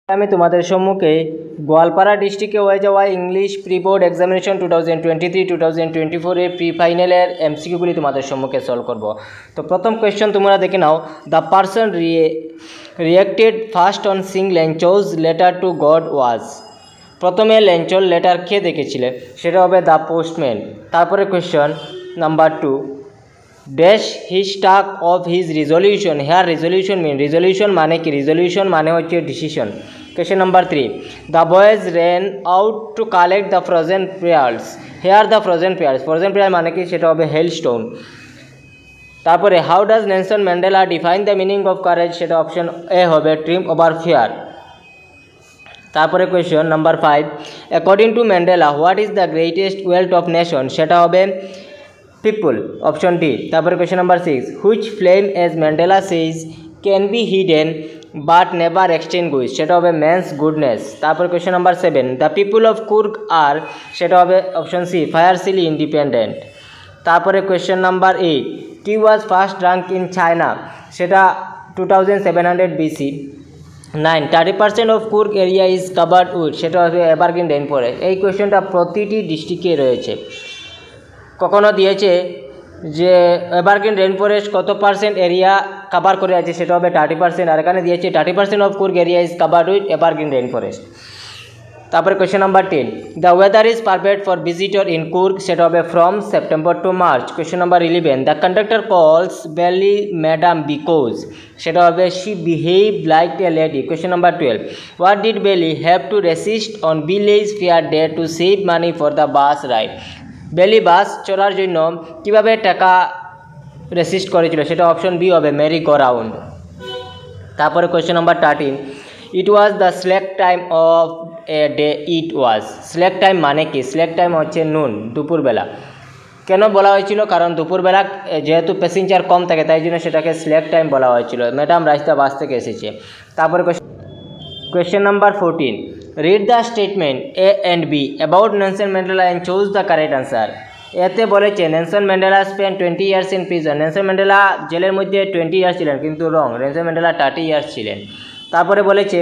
আমি তোমাদের সম্মুখে গোয়ালপাড়া ডিস্ট্রিক্টে হয়ে যাওয়া ইংলিশ প্রি বোর্ড এক্সামিনেশন 2023-2024 এর প্রি ফাইনালের এমসিকিউগুলি তোমাদের সম্মুখে সলভ করব। তো প্রথম কোয়েশ্চন তোমরা দেখে নাও, the person reacted first on seeing Lencho's letter to God was. প্রথমে লেঞ্চোর লেটার কে দেখেছিলে, সেটা হবে দ্য পোস্টম্যান। তারপরে question number 2, dash he stuck of his resolution. Here resolution মানে কি? রিজলিউশন মানে হচ্ছে decision. Question number 3, the boys ran out to collect the frozen pears. Here the frozen pear মানে কি? সেটা হবে হেলস্টোন। তারপরে how does Nelson Mandela define the meaning of courage, সেটা অপশন এ হবে ট্রিম ওভার ফিয়ার। তারপরে question number 5, according to Mandela what is the greatest wealth of nation, সেটা হবে পিপল, অপশন ডি। তারপরে question number 6, which flame as Mandela says can be hidden but never extinguish, সেটা হবে man's goodness. তারপরে question number 7, the people of Coorg are, সেটা হবে option C fiercely independent. তারপরে question number 8, tea was first drank in China, সেটা 2700 BC। 9, 30% of Coorg area is covered with, সেটা হবে evergreen rain forest. এই কোয়েশ্চনটা প্রতিটি ডিস্ট্রিক্টে রয়েছে। কখনো দিয়েছে যে এভারগ্রিন রেইন ফরেস্ট কত পার্সেন্ট এরিয়া কাভার করে আছে, সেটা হবে 30%, আর এখানে দিয়েছে 30% of Coorg area is covered with evergreen rain forest. তারপরে question number 10, the weather is perfect for visitor in Coorg, সেটা হবে from September to March. Question number 11, the conductor calls Valli madam because, সেটা হবে she behave like a lady. Question number 12, what did Valli have to racist on village fair day to save money for the bus ride. বেলি বাস চড়ার জন্য কীভাবে টাকা racist করেছিল, সেটা option B হবে মেরি গো রাউন্ড। তারপরে question number 13, it was the slack time of a day it was. Slack time মানে কি? স্ল্যাক টাইম হচ্ছে নুন, দুপুরবেলা। কেন বলা হয়েছিল? কারণ দুপুরবেলা যেহেতু প্যাসেঞ্জার কম থাকে তাই জন্য সেটাকে স্ল্যাক টাইম বলা হয়েছিল। ম্যাডাম রাস্তা বাস থেকে এসেছে। তারপরে question number 14, read the statement A and be about Nelson Mandela and choose the correct answer. এতে বলেছে Nelson Mandela spend 20 years in prison. Nelson Mandela জেলের মধ্যে 20 ইয়ার্স ছিলেন, কিন্তু রং, নেলসন ম্যান্ডেলা 30 ইয়ার্স ছিলেন। তারপরে বলেছে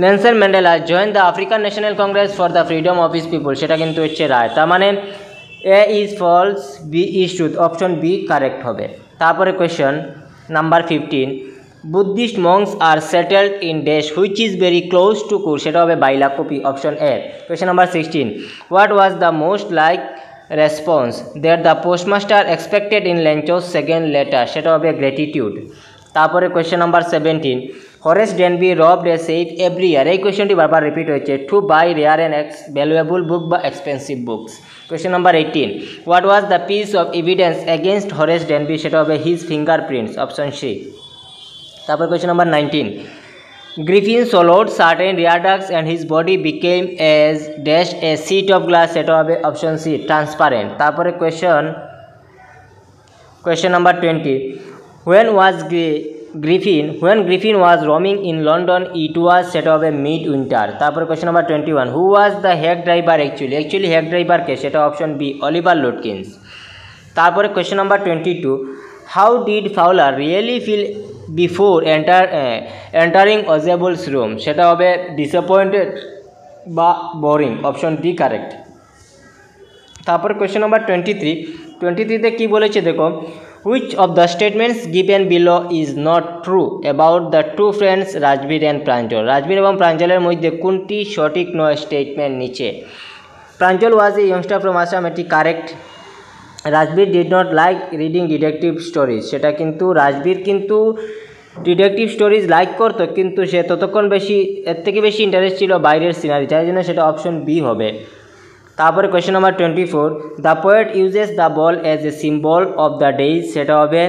Nelson Mandela join the African National Congress for the freedom of his people, সেটা কিন্তু হচ্ছে রায়। তার মানে A is false, B is truth, option B correct হবে। তারপরে question number 15, Buddhist monks are settled in dash which is very close to Coorg, সেটা হবে Bylakuppe, option A. Question number 16, what was the most like response that the postmaster expected in Lencho's second letter, সেটা হবে gratitude. তারপরে question number 17, Horace Danby robbed a safe every year. এই কোয়েশ্চনটি বারবার repeat হয়েছে, to buy rare and valuable book বা expensive books. Question number 18, what was the piece of evidence against Horace Danby, সেটা হবে হিজ ফিঙ্গারপ্রিন্টস, অপশন সি। তারপর question number 19, Griffin swallowed certain rare ducks and his body became as dash a sheet of glass, সেটা হবে option C transparent. তারপরে question number 20, when Griffin was roaming in London it was, সেটা হবে mid winter. তারপরে question number 21, who was the head driver actually head driver কে, সেটা option B Oliver লুটকিন্স। তারপরে question number 22, how did Fowler really feel before entering Ozable's room, সেটা হবে disappointed বা boring, option D correct. তারপর question number 23তে কী বলেছে দেখো, which of the statements given below is not true about the two friends Rajbir and Pranjal. Rajbir এবং প্রাঞ্জলের মধ্যে কোনটি সঠিক নয় স্টেটমেন্ট নিচে। প্রাঞ্জল ওয়াজ এ ইয়ংস্টার ফ্রম আসাম, এটি correct. Rajbir did not like reading detective stories, সেটা কিন্তু রাজবীর কিন্তু ডিটেকটিভ স্টোরিজ লাইক করতো, কিন্তু সে ততক্ষণ এর থেকে বেশি ইন্টারেস্ট ছিল বাইরের সিনারি, তাই জন্য সেটা অপশন বি হবে। তারপরে question number 24, the poet uses the ball as a symbol of the days, সেটা হবে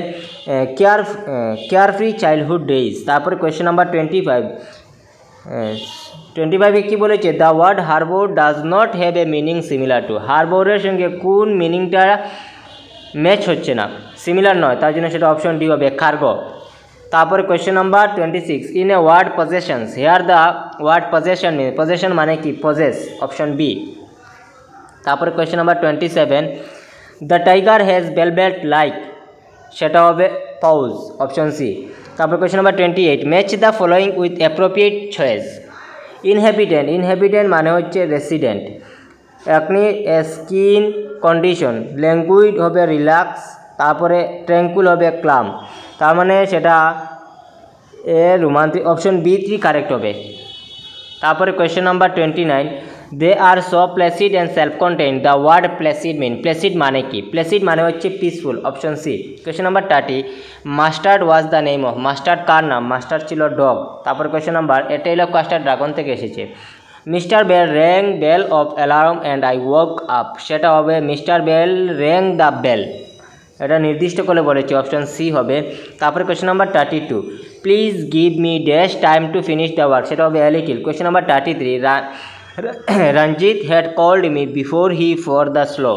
কেয়ারফ্রি চাইল্ডহুড ডেইজ। তারপরে কোয়েশ্চন নাম্বার 25 কী বলেছে, the word harbour does not have a meaning similar to. হারবোরের সঙ্গে কোন মিনিংটা ম্যাচ হচ্ছে না, সিমিলার নয়, তার জন্য সেটা অপশন ডি হবে কার্গো। তারপরে question number 26, in a word possessions, here the word possession মানে কি? Possess, option B. তারপরে question number 27, the tiger has velvet like, সেটা হবে পাউজ, অপশন সি। তারপর question number 28, match the following with appropriate choice. Inhabitant মানে হচ্ছে resident, আপনি skin condition, ল্যাঙ্গুইড হবে রিল্যাক্স, তারপরে ট্র্যাঙ্কুল হবে ক্লাম, তার মানে সেটা a romantic, option B3 correct হবে। তারপরে question number 29, they are so placid and self content, the word placid mean, placid মানে কি? প্লেসিড মানে হচ্ছে peaceful, option C. Question number 30, Mustard was the name of, Mustard কার নাম? Mustard ছিল dog. তারপর question number, a tale of Custard dragon থেকে এসেছে। Mister Bell rang bell of alarm and I walk up, সেটা হবে mister Bell rang the bell, এটা নির্দিষ্ট করে বলেছে, অপশন সি হবে। তারপরে question number 32, please give me dash time to finish the work, সেটা হবে a little. Question number 33, Ranjit had called me before he for the slow,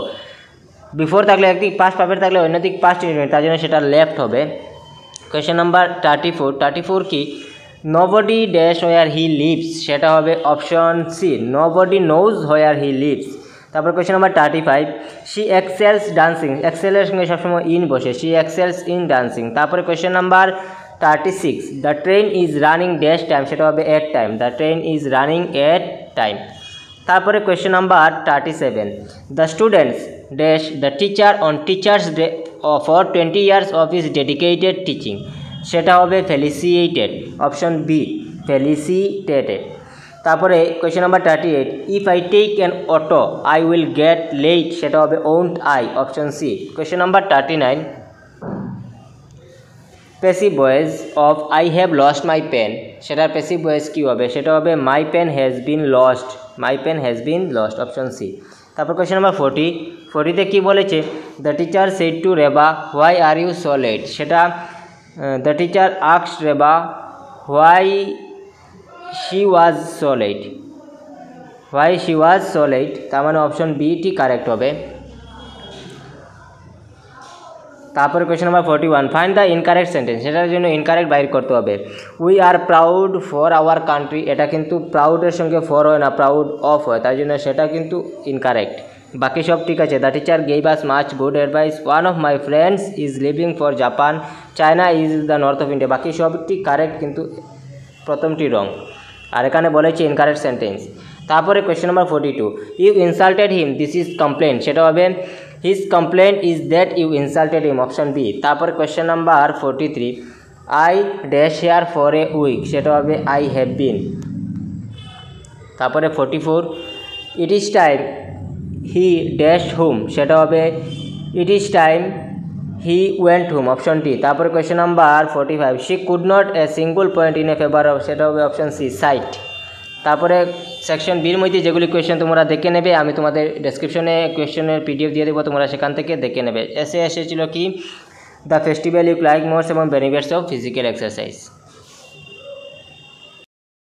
before থাকলে একদিক পাস্ট পারফেক্ট থাকলে অন্যদিক পাস্ট ইনডিফিনিট, তার জন্য সেটা লেফট হবে। কোয়েশ্চেন নাম্বার 34 কি? Nobody dash where he lives, সেটা হবে option C, nobody knows where he lives. তারপর question number 35, she excels dancing, এক্সেলের সঙ্গে সবসময় ইন বসে, শি এক্সেলস ইন ডান্সিং। তারপরে question number 36, the train is running dash time, সেটা হবে at time, the train is running at time. তারপরে question number 37, the students dash the teacher on teachers day for 20 years of his dedicated teaching, সেটা হবে felicitated, option B felicitated. তারপরে question number 38, if I take an auto I will get late, সেটা হবে won't I, option C. Question number 39, passive voice of I have lost my pen, সেটার passive voice কী হবে? সেটা হবে my pen has been lost, my pen has been lost, option C. তারপর question number 40তে কী বলেছে? The teacher said to Reba why are you so late, সেটা the teacher asked Reba why she was so late, why she was so late, তার মানে option বিটি correct হবে। তারপরে question number 41, find the incorrect sentence, সেটার জন্য ইনকারেক্ট বাইর করতে হবে। We are proud for our country, এটা কিন্তু প্রাউডের সঙ্গে ফর হয় না, প্রাউড অফ হয়, তাই জন্য সেটা কিন্তু ইনকারেক্ট। বাকি সব ঠিক আছে। The teacher gave us much good advice, one of my friends is living for Japan, China is the north of India, বাকি সবটি কারেক্ট কিন্তু প্রথমটি রং, আর এখানে বলেছে ইনকারেক্ট সেন্টেন্স। তারপরে question number 42, you insulted him this is complain, সেটা হবে his complain is that you insulted him, option B. তারপরে question number 43, I dash here for a week, সেটা হবে আই হ্যাভ বিন। তারপরে 44, it is time he dash home, সেটা হবে it is time he went home, option D. তারপরে question number 45, she could not a single point in a favour of, সেটা হবে option C sight. তারপরে section বির মধ্যে যেগুলি কোয়েশ্চেন তোমরা দেখে নেবে, আমি তোমাদের ডেসক্রিপশনে কোয়েশ্চেনের পিডিএফ দিয়ে দেবো, তোমরা সেখান থেকে দেখে নেবে। এসেছিল কি the festival you like most এবং বেনিফিটস অফ ফিজিক্যাল এক্সারসাইজ।